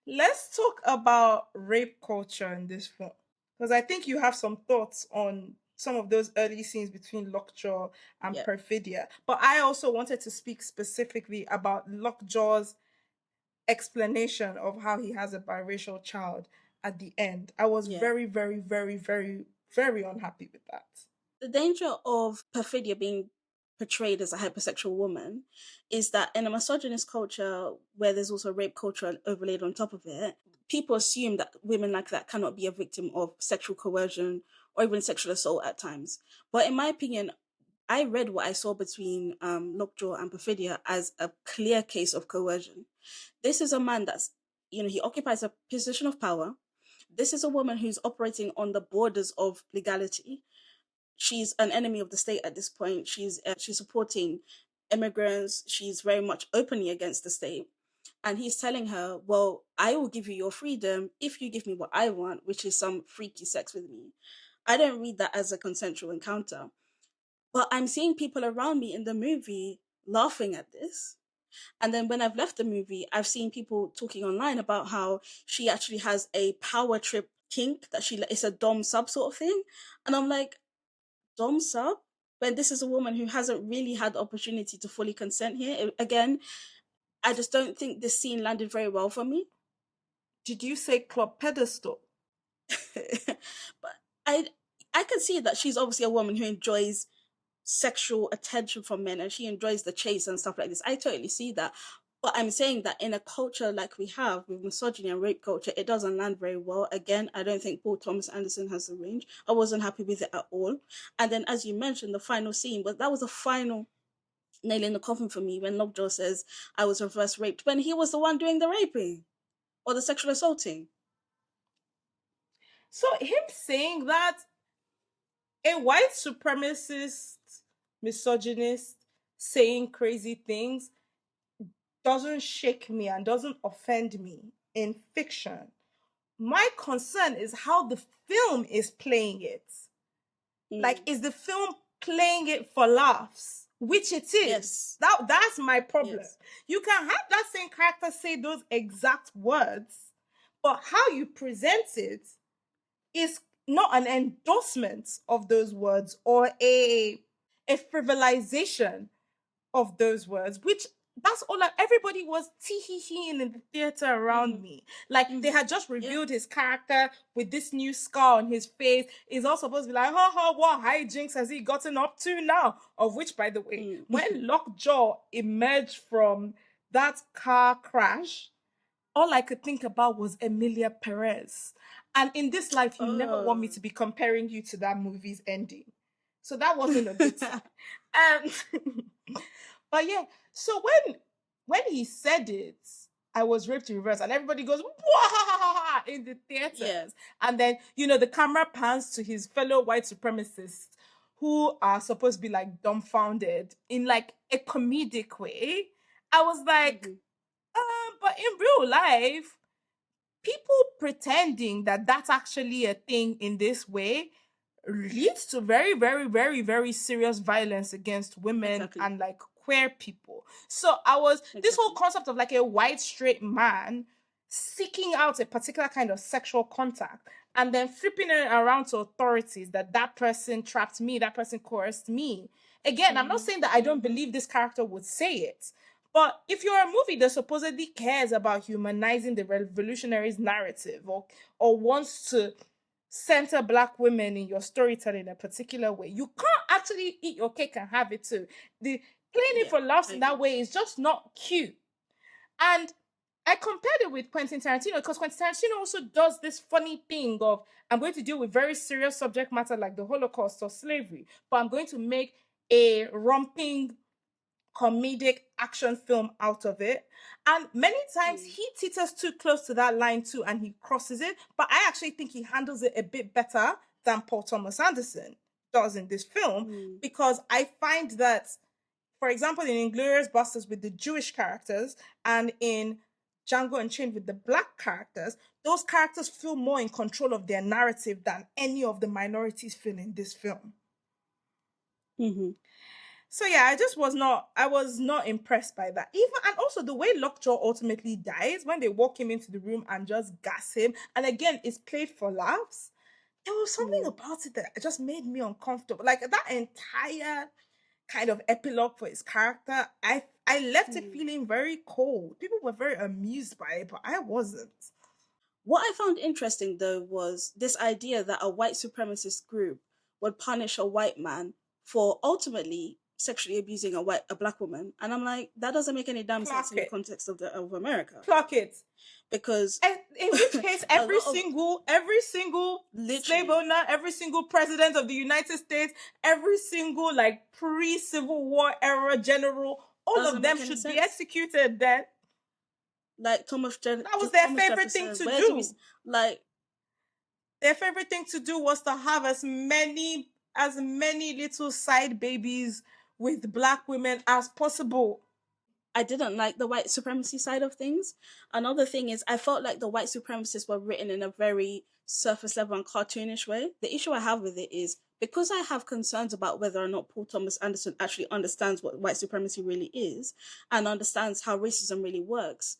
Let's talk about rape culture in this film. Because I think you have some thoughts on some of those early scenes between Lockjaw and Yeah, Perfidia. But I also wanted to speak specifically about Lockjaw's explanation of how he has a biracial child at the end. I was yeah. very, very, very, very, very unhappy with that. The danger of Perfidia being portrayed as a hypersexual woman is that in a misogynist culture where there's also rape culture overlaid on top of it, people assume that women like that cannot be a victim of sexual coercion or even sexual assault at times. But in my opinion, I read what I saw between Lockjaw and Perfidia as a clear case of coercion. This is a man that's, he occupies a position of power. This is a woman who's operating on the borders of legality. She's an enemy of the state at this point. She's supporting immigrants. She's very much openly against the state. And he's telling her, well, I will give you your freedom if you give me what I want, which is some freaky sex with me. I don't read that as a consensual encounter. But I'm seeing people around me in the movie laughing at this. And then when I've left the movie, I've seen people talking online about how she actually has a power trip kink that it's a dom sub sort of thing. And I'm like, dom sub? When this is a woman who hasn't really had the opportunity to fully consent here. Again, I just don't think this scene landed very well for me. Did you say club pedestal? But I I can see that she's obviously a woman who enjoys sexual attention from men and she enjoys the chase and stuff like this. I totally see that. But I'm saying that in a culture like we have with misogyny and rape culture, it doesn't land very well. Again, I don't think Paul Thomas Anderson has the range. I wasn't happy with it at all. And then, as you mentioned, the final scene, but that was the final nail in the coffin for me when Lockjaw says I was reverse raped when he was the one doing the raping or the sexual assaulting. So him saying that, a white supremacist, misogynist saying crazy things doesn't shake me and doesn't offend me in fiction. My concern is how the film is playing it. Like, Mm. is the film playing it for laughs? Which it is. Yes. That's my problem. Yes. You can have that same character say those exact words, but how you present it is not an endorsement of those words or a frivolization of those words, which that's all like everybody was tee-hee-heeing in the theater around Mm-hmm. me. Like they Mm-hmm. had just Yeah. revealed his character with this new scar on his face. He's all supposed to be like, ha ha, what hijinks has he gotten up to now? Of which, by the way, Mm. when Lockjaw emerged from that car crash, all I could think about was Emilia Perez. And in this life, you never want me Oh. to be comparing you to that movie's ending. So that wasn't a good sign. Um, but yeah, so when he said it, I was raped in reverse, and everybody goes "Wah!" in the Yeah. theaters, and then the camera pans to his fellow white supremacists who are supposed to be like dumbfounded in like a comedic way. I was like, Mm-hmm. but in real life, people pretending that that's actually a thing in this way leads to very, very, very, very serious violence against women Exactly. and like queer people. So this whole Exactly. concept of like a white straight man seeking out a particular kind of sexual contact and then flipping it around to authorities that that person trapped me, that person coerced me. Again, I'm not Mm-hmm. saying that I don't Mm-hmm. believe this character would say it, but if you're a movie that supposedly cares about humanizing the revolutionaries' narrative or wants to center black women in your storytelling in a particular way, you can't actually eat your cake and have it too. The playing it Yeah, for laughs I in that agree. way is just not cute. And I compared it with Quentin Tarantino because Quentin Tarantino also does this funny thing of I'm going to deal with very serious subject matter like the Holocaust or slavery, but I'm going to make a romping comedic action film out of it. And many times Mm. he teeters too close to that line too and he crosses it. But I actually think he handles it a bit better than Paul Thomas Anderson does in this film Mm. because I find that, for example, in Inglorious Bastards with the Jewish characters and in Django Unchained with the black characters, those characters feel more in control of their narrative than any of the minorities feel in this film. Mm-hmm. So yeah, I was not impressed by that. Even and also the way Lockjaw ultimately dies when they walk him into the room and just gas him, and again it's played for laughs. There was something Mm. about it that just made me uncomfortable. Like that entire kind of epilogue for his character, I left it Mm. feeling very cold. People were very amused by it, but I wasn't. What I found interesting though was this idea that a white supremacist group would punish a white man for ultimately sexually abusing a black woman, and I'm like, that doesn't make any damn sense Clock in the it. context of America, Clock it. because And in which case, a lot of every single slave literally owner, every single president of the United States, every single like pre-Civil War era general, all of doesn't them make any should be sense. executed. Then Like that was their Thomas favorite thing Jefferson, to where do we do. like? Their favorite thing to do was to have as many little side babies with black women as possible. I didn't like the white supremacy side of things. Another thing is, I felt like the white supremacists were written in a very surface level and cartoonish way. The issue I have with it is because I have concerns about whether or not Paul Thomas Anderson actually understands what white supremacy really is and understands how racism really works.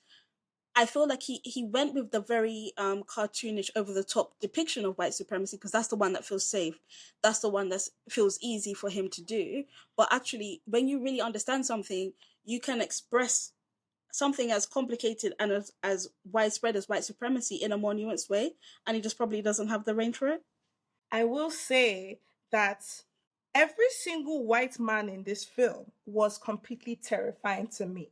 I feel like he went with the very cartoonish, over the top depiction of white supremacy because that's the one that feels safe. That's the one that feels easy for him to do. But actually, when you really understand something, you can express something as complicated and as widespread as white supremacy in a more nuanced way. And he just probably doesn't have the range for it. I will say that every single white man in this film was completely terrifying to me.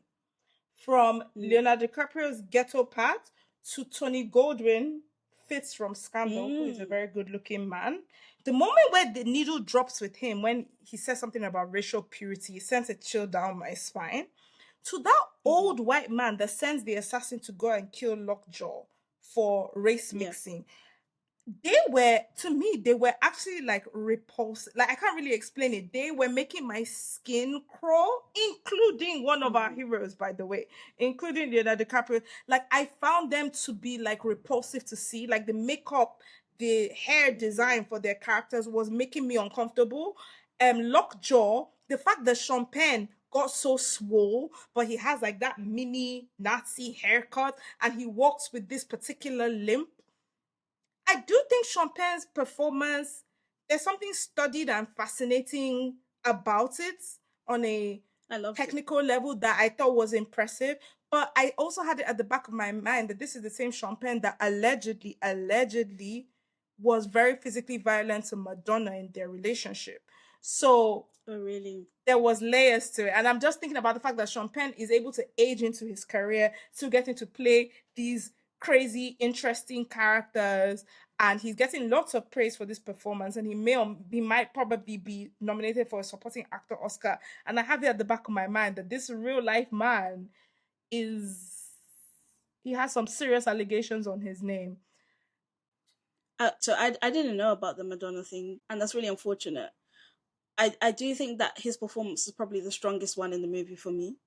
From Mm. Leonardo DiCaprio's ghetto part to Tony Goldwyn, Fitz from Scandal, who is a Mm. very good looking man. The moment where the needle drops with him, when he says something about racial purity, it sends a chill down my spine. To that Mm-hmm. old white man that sends the assassin to go and kill Lockjaw for race Yeah. mixing, they were, to me, they were actually like repulsive. Like I can't really explain it. They were making my skin crawl, including one of our Mm-hmm. heroes, by the way, including Leonardo DiCaprio. Like I found them to be like repulsive to see. Like the makeup, the hair Mm. design for their characters was making me uncomfortable. Lockjaw, the fact that Champagne got so swole, but he has like that mini Nazi haircut and he walks with this particular limp. I do think Champagne's performance, there's something studied and fascinating about it on a I loved it. technical level that I thought was impressive. But I also had it at the back of my mind that this is the same Champagne that allegedly was very physically violent to Madonna in their relationship. So Oh, really? there was layers to it. And I'm just thinking about the fact that Champagne is able to age into his career, still getting to play these crazy, interesting characters. And he's getting lots of praise for this performance. And he might probably be nominated for a supporting actor Oscar. And I have it at the back of my mind that this real life man is he has some serious allegations on his name. So I didn't know about the Madonna thing, and that's really unfortunate. I do think that his performance is probably the strongest one in the movie for me.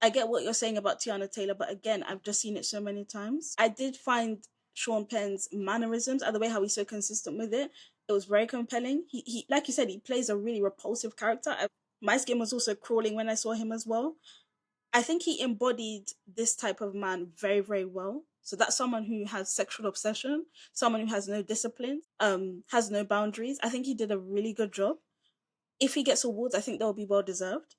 I get what you're saying about Tiana Taylor, but again, I've just seen it so many times. I did find Sean Penn's mannerisms and the way how he's so consistent with it. It was very compelling. He like you said, he plays a really repulsive character. My skin was also crawling when I saw him as well. I think he embodied this type of man very, very well. So that's someone who has sexual obsession, someone who has no discipline, has no boundaries. I think he did a really good job. If he gets awards, I think they'll be well deserved.